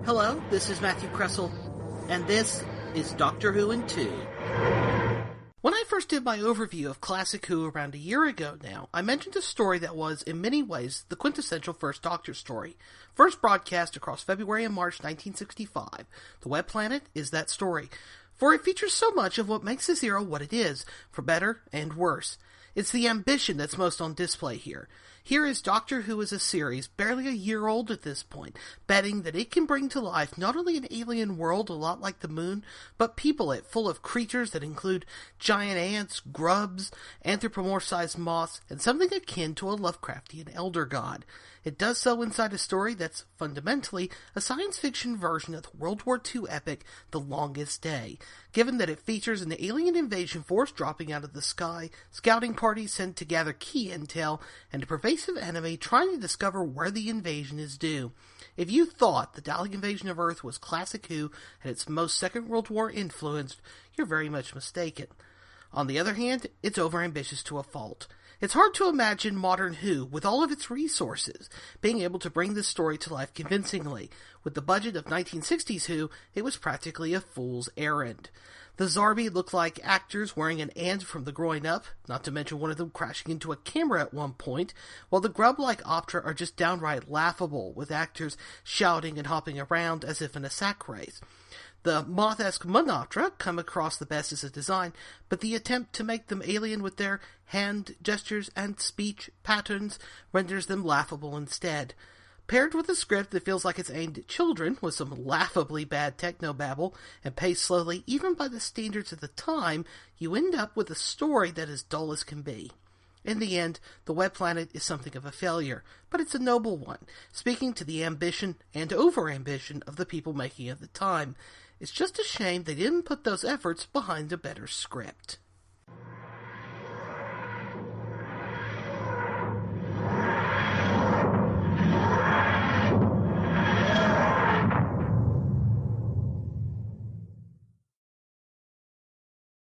Hello, this is Matthew Kresal, and this is Doctor Who in 2. When I first did my overview of Classic Who around a year ago now, I mentioned a story that was, in many ways, the quintessential First Doctor story. First broadcast across February and March 1965. The Web Planet is that story, for it features so much of what makes this era what it is, for better and worse. It's the ambition that's most on display here. Here is Doctor Who as a series, barely a year old at this point, betting that it can bring to life not only an alien world a lot like the moon, but people it full of creatures that include giant ants, grubs, anthropomorphized moths, and something akin to a Lovecraftian elder god. It does so inside a story that's fundamentally a science fiction version of the World War II epic The Longest Day, given that it features an alien invasion force dropping out of the sky, scouting parties sent to gather key intel, and a pervasive enemy trying to discover where the invasion is due. If you thought the Dalek invasion of Earth was Classic Who at its most Second World War influenced, you're very much mistaken. On the other hand, it's overambitious to a fault. It's hard to imagine modern Who, with all of its resources, being able to bring this story to life convincingly. With the budget of 1960s Who, it was practically a fool's errand. The Zarbi look like actors wearing an and from the groin up, not to mention one of them crashing into a camera at one point, while the grub-like Optra are just downright laughable, with actors shouting and hopping around as if in a sack race. The moth-esque Monoptra come across the best as a design, but the attempt to make them alien with their hand gestures and speech patterns renders them laughable instead. Paired with a script that feels like it's aimed at children, with some laughably bad technobabble, and paced slowly even by the standards of the time, you end up with a story that is dull as can be. In the end, the Web Planet is something of a failure, but it's a noble one, speaking to the ambition and over-ambition of the people making it at the time. It's just a shame they didn't put those efforts behind a better script.